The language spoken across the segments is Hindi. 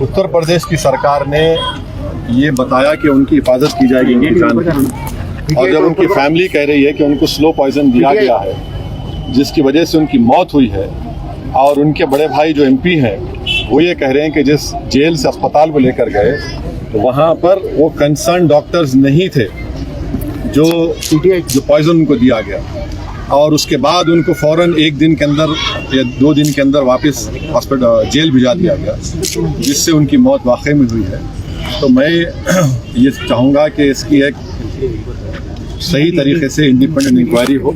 उत्तर प्रदेश की सरकार ने ये बताया कि उनकी हिफाजत की जाएगी उनकी जान की, और जब उनकी फैमिली कह रही है कि उनको स्लो पॉइजन दिया गया है जिसकी वजह से उनकी मौत हुई है, और उनके बड़े भाई जो एमपी हैं वो ये कह रहे हैं कि जिस जेल से अस्पताल को लेकर गए तो वहाँ पर वो कंसर्न डॉक्टर्स नहीं थे जो पॉइजन उनको दिया गया, और उसके बाद उनको फ़ौरन 1 दिन के अंदर या 2 दिन के अंदर वापस हॉस्पिटल जेल भिजा दिया गया, जिससे उनकी मौत वाकई में हुई है। तो मैं ये चाहूँगा कि इसकी एक सही तरीके से इंडिपेंडेंट इंक्वायरी हो,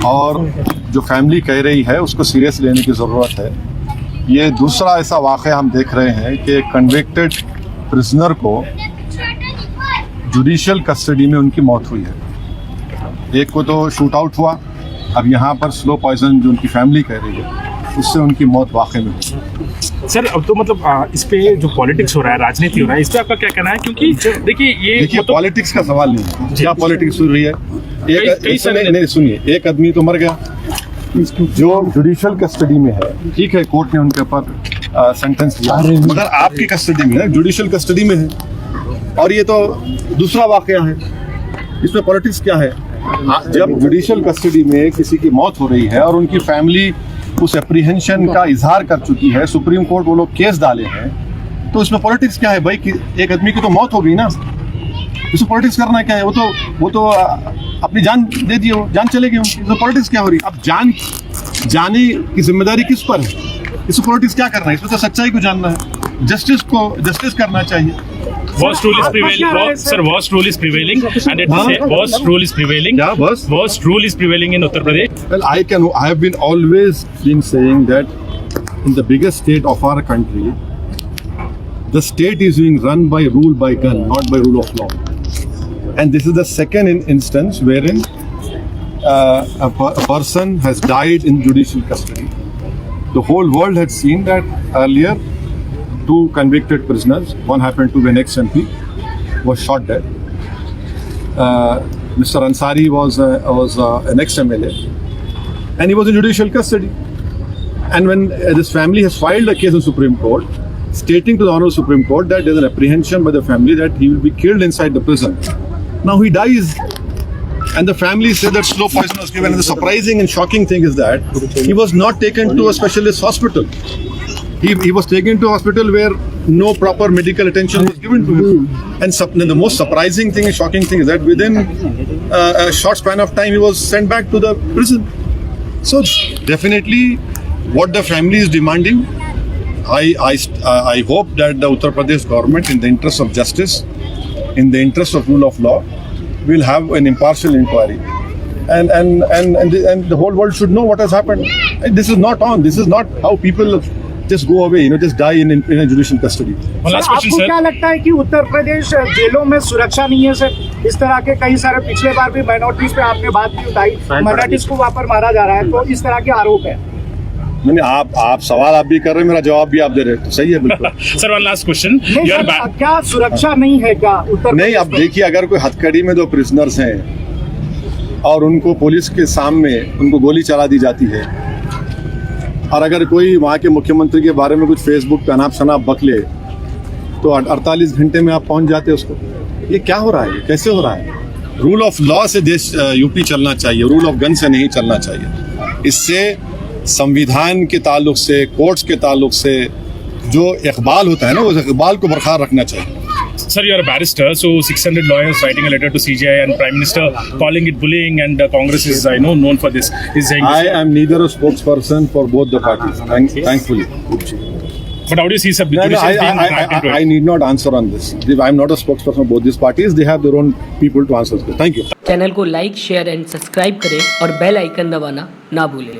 और जो फैमिली कह रही है उसको सीरियस लेने की ज़रूरत है। ये दूसरा ऐसा वाक़या हम देख रहे हैं कि कन्विक्टेड प्रिजनर को जुडिशियल कस्टडी में उनकी मौत हुई है। एक को तो शूट आउट हुआ, अब यहाँ पर स्लो पॉइजन जो उनकी फैमिली कह रही है उससे उनकी मौत वाकई में हुई। सर अब तो मतलब इस पे जो पॉलिटिक्स हो रहा है, राजनीति हो रहा है, इस पे आपका क्या कहना है? क्योंकि देखिए पॉलिटिक्स का सवाल नहीं है, क्या पॉलिटिक्स हो रही है। नहीं सुनिए, एक आदमी तो मर गया जो जुडिशियल कस्टडी में है, ठीक है, कोर्ट ने उनके ऊपर सेंटेंस दिया, मगर आपकी कस्टडी में है, जुडिशियल कस्टडी में है, और ये तो दूसरा वाकया है। इसमें पॉलिटिक्स क्या है? जब जुडिशियल कस्टडी में किसी की मौत हो रही है और उनकी फैमिली उस एप्रीहेंशन का इजहार कर चुकी है, सुप्रीम कोर्ट वो लोग केस डाले हैं, तो इसमें पॉलिटिक्स क्या है भाई? कि एक आदमी की तो मौत हो गई ना, इसमें पॉलिटिक्स करना क्या है? वो तो अपनी जान दे दी, जान चलेगी उनकी, तो पॉलिटिक्स क्या हो रही है? अब जाने की जिम्मेदारी किस पर है? इसमें पॉलिटिक्स क्या करना है? इसमें तो सच्चाई को जानना है, जस्टिस करना चाहिए। Worst rule is prevailing. Sir, worst rule is prevailing, and worst rule is prevailing. Yeah, worst rule is prevailing in Uttar Pradesh. Well, I have been always been saying that in the biggest state of our country, the state is being run by rule by gun, not by rule of law. And this is the second instance wherein a person has died in judicial custody. The whole world had seen that earlier. 2 convicted prisoners, one happened to be an ex-MP, was shot dead. Mr. Ansari was an ex-MLA, and he was in judicial custody. And when this family has filed a case in Supreme Court, stating to the Honorable Supreme Court that there is an apprehension by the family that he will be killed inside the prison. Now he dies, and the family said that slow poison was given. And the surprising and shocking thing is that he was not taken to a specialist hospital. He was taken to a hospital where no proper medical attention was given to him. And the most surprising thing and shocking thing is that within a short span of time, he was sent back to the prison. So definitely what the family is demanding, I hope that the Uttar Pradesh government, in the interest of justice, in the interest of rule of law, will have an impartial inquiry. And the whole world should know what has happened. And this is not on. This is not how people just go away, just die in a judicial custody. आपको क्या लगता है कि उत्तर प्रदेश जेलों में सुरक्षा नहीं है सर? इस तरह के कई सारे पिछले बार भी माइनॉरिटीज पे आपने बात भी उठाई, माइनॉरिटीज को वहाँ पर मारा जा रहा है, तो इस तरह के आरोप है। नहीं, आप सवाल आप भी कर रहे हैं, मेरा जवाब भी आप दे रहे हैं, तो सही है बिल्कुल। सर वन लास्ट क्वेश्चन, क्या सुरक्षा नहीं है क्या उत्तर? नहीं, अब देखिए, अगर कोई हथकड़ी में 2 प्रिजनर्स हैं और उनको पुलिस के सामने उनको गोली चला दी जाती है, और अगर कोई वहाँ के मुख्यमंत्री के बारे में कुछ फेसबुक पे अनाप शनाप बकले, तो 48 घंटे में आप पहुँच जाते उसको। ये क्या हो रहा है? कैसे हो रहा है? रूल ऑफ लॉ से देश यूपी चलना चाहिए, रूल ऑफ गन से नहीं चलना चाहिए। इससे संविधान के ताल्लुक से, कोर्ट्स के ताल्लुक से जो इकबाल होता है ना, उस इकबाल को बरकरार रखना चाहिए। Sir, you are a barrister, so 600 lawyers writing a letter to CJI and Prime Minister calling it bullying, and Congress is, known for this. Is saying I am neither a spokesperson for both the parties, thankfully. But how do you see, sir? I need not answer on this. I am not a spokesperson for both these parties. They have their own people to answer this. Thank you. Channel को लाइक, शेयर एंड सब्सक्राइब करें और बेल आइकन दबाना ना भूलें।